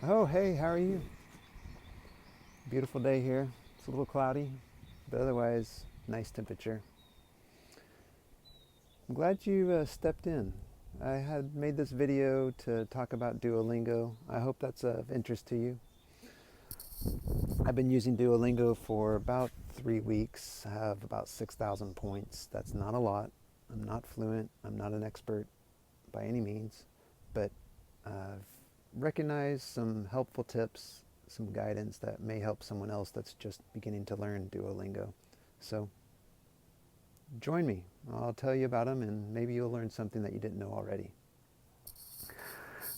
Oh, hey, how are you? Beautiful day here. It's a little cloudy, but otherwise, nice temperature. I'm glad you stepped in. I had made this video to talk about Duolingo. I hope that's of interest to you. I've been using Duolingo for about 3 weeks. I have about 6,000 points. That's not a lot. I'm not fluent. I'm not an expert by any means, but I've recognized some helpful tips, some guidance that may help someone else that's just beginning to learn Duolingo. So join me. I'll tell you about them and maybe you'll learn something that you didn't know already.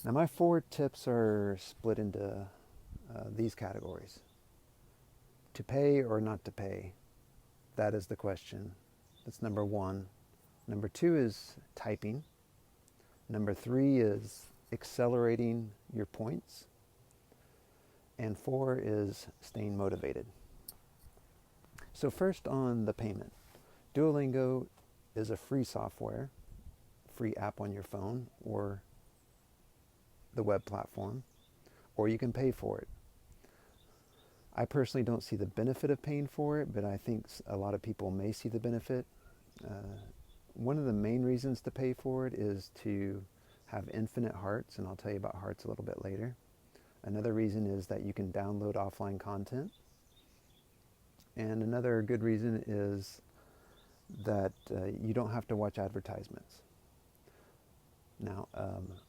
Now, my 4 tips are split into these categories: to pay or not to pay. That is the question. That's number 1. Number 2 is typing. Number 3 is accelerating your points. And 4 is staying motivated. So first on the payment. Duolingo is a free software, free app on your phone or the web platform, or you can pay for it. I personally don't see the benefit of paying for it, but I think a lot of people may see the benefit. One of the main reasons to pay for it is to have infinite hearts, and I'll tell you about hearts a little bit later. Another reason is that you can download offline content. And another good reason is that you don't have to watch advertisements. Now,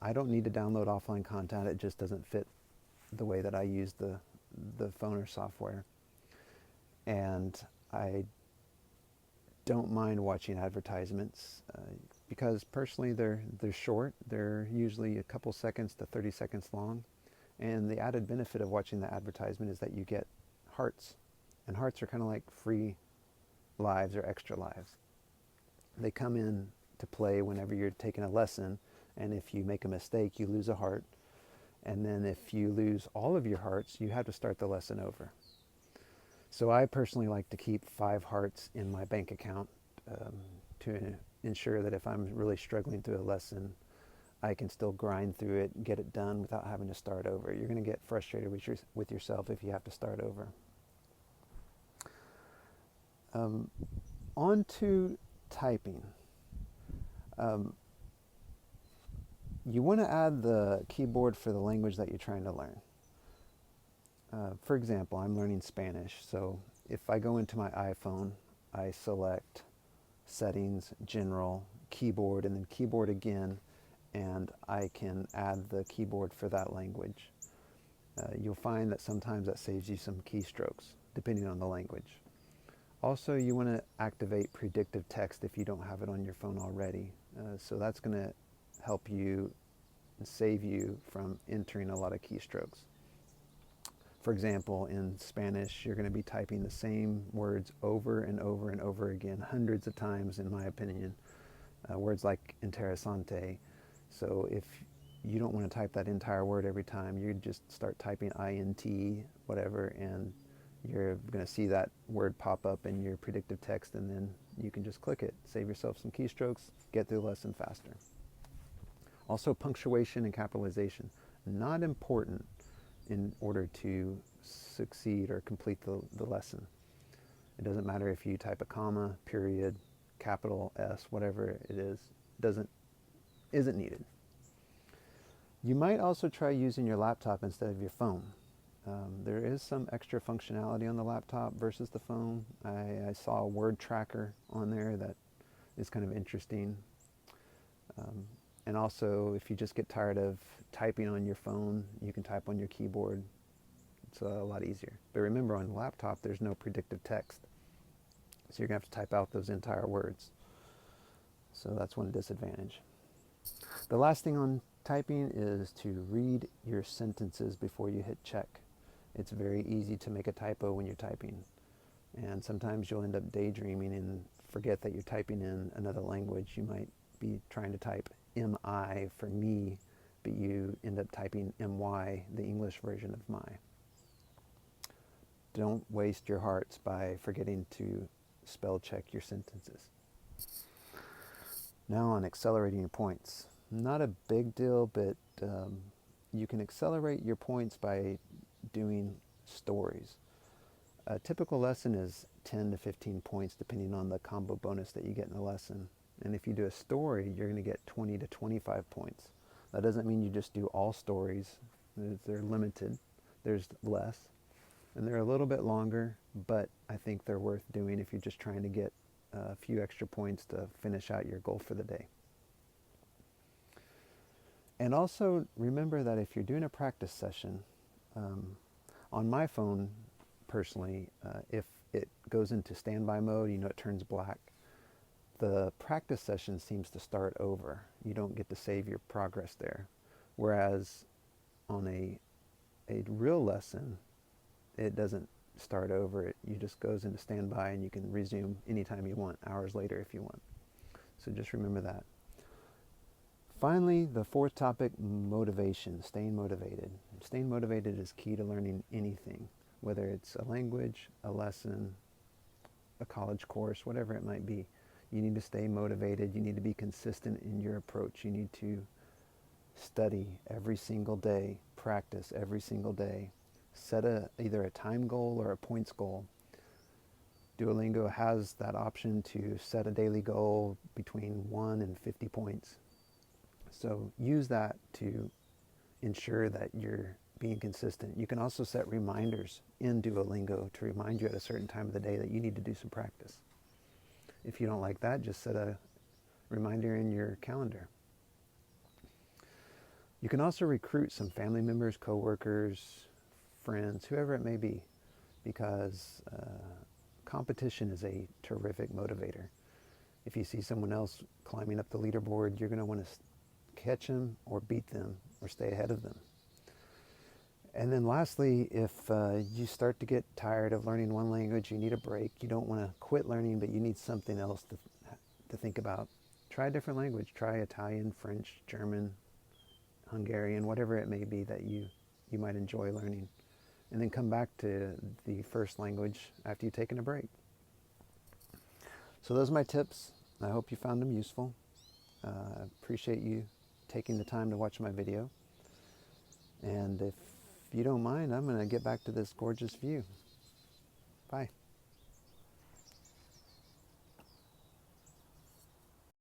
I don't need to download offline content. It just doesn't fit the way that I use the phone or software. And I don't mind watching advertisements because personally they're short. They're usually a couple seconds to 30 seconds long. And the added benefit of watching the advertisement is that you get hearts. And hearts are kind of like free lives or extra lives. They come in to play whenever you're taking a lesson, and if you make a mistake, you lose a heart. And then if you lose all of your hearts, you have to start the lesson over. So I personally like to keep 5 hearts in my bank account to ensure that if I'm really struggling through a lesson, I can still grind through it and get it done without having to start over. You're going to get frustrated with yourself if you have to start over. On to typing. You want to add the keyboard for the language that you're trying to learn. For example, I'm learning Spanish, so if I go into my iPhone, I select Settings, General, Keyboard, and then Keyboard again, and I can add the keyboard for that language. You'll find that sometimes that saves you some keystrokes, depending on the language. Also, you want to activate predictive text if you don't have it on your phone already. So that's going to help you and save you from entering a lot of keystrokes. For example, in Spanish, you're going to be typing the same words over and over and over again, hundreds of times, in my opinion. Words like interesante. So if you don't want to type that entire word every time, you just start typing int, whatever, and you're going to see that word pop up in your predictive text, and then you can just click it. Save yourself some keystrokes, get through the lesson faster. Also, punctuation and capitalization. Not important in order to succeed or complete the lesson. It doesn't matter if you type a comma, period, capital S, whatever it is, isn't needed. You might also try using your laptop instead of your phone. There is some extra functionality on the laptop versus the phone. I saw a word tracker on there that is kind of interesting. And also, if you just get tired of typing on your phone, you can type on your keyboard. It's a lot easier. But remember, on the laptop, there's no predictive text. So you're going to have to type out those entire words. So that's one disadvantage. The last thing on typing is to read your sentences before you hit check. It's very easy to make a typo when you're typing. And sometimes you'll end up daydreaming and forget that you're typing in another language. You might be trying to type MI for me, but you end up typing MY, the English version of my. Don't waste your hearts by forgetting to spell check your sentences. Now on accelerating your points. Not a big deal, but you can accelerate your points by doing stories. A typical lesson is 10 to 15 points depending on the combo bonus that you get in the lesson. And if you do a story, you're going to get 20 to 25 points. That doesn't mean you just do all stories. They're limited. There's less. And they're a little bit longer, but I think they're worth doing if you're just trying to get a few extra points to finish out your goal for the day. And also remember that if you're doing a practice session, on my phone personally, if it goes into standby mode, it turns black, the practice session seems to start over. You don't get to save your progress there. Whereas on a real lesson, it doesn't start over. It just goes into standby and you can resume anytime you want, hours later if you want. So just remember that. Finally, the fourth topic, motivation, staying motivated. Staying motivated is key to learning anything, whether it's a language, a lesson, a college course, whatever it might be. You need to stay motivated. You need to be consistent in your approach. You need to study every single day, practice every single day. Set either a time goal or a points goal. Duolingo has that option to set a daily goal between 1 and 50 points. So use that to ensure that you're being consistent. You can also set reminders in Duolingo to remind you at a certain time of the day that you need to do some practice. If you don't like that, just set a reminder in your calendar. You can also recruit some family members, coworkers, friends, whoever it may be, because competition is a terrific motivator. If you see someone else climbing up the leaderboard, you're going to want to catch them or beat them or stay ahead of them. And then lastly, if you start to get tired of learning one language, you need a break, you don't want to quit learning, but you need something else to think about, try a different language. Try Italian, French, German, Hungarian, whatever it may be that you might enjoy learning. And then come back to the first language after you've taken a break. So those are my tips. I hope you found them useful. Appreciate you taking the time to watch my video. And if you don't mind, I'm going to get back to this gorgeous view. Bye.